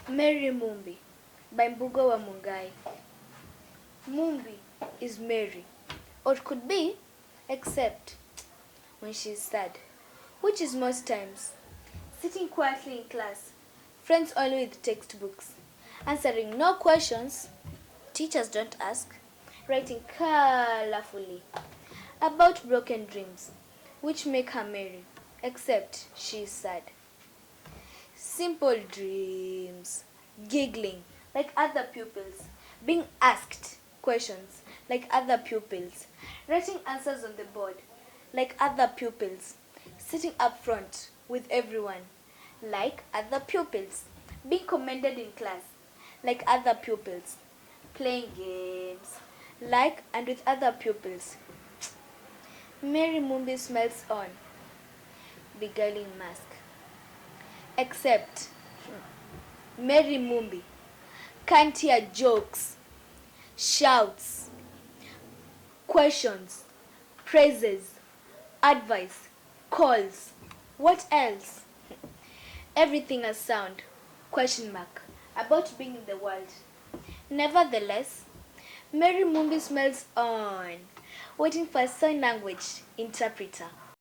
Mary Mumbi by Mbugo wa Mungai. Mumbi is Mary, or it could be, except when she is sad, which is most times. Sitting quietly in class, friends only with textbooks, answering no questions, teachers don't ask, writing colorfully about broken dreams, which make her merry, except she is sad. Simple dreams, giggling like other pupils, being asked questions like other pupils, writing answers on the board like other pupils, sitting up front with everyone like other pupils, being commended in class like other pupils, playing games like and with other pupils. Mary Mumbi smells on beguiling mask. Except Mary Mumbi can't hear jokes, shouts, questions, praises, advice, calls. What else? Everything a sound, question mark, about being in the world. Nevertheless, Mary Mumbi smells on, waiting for a sign language interpreter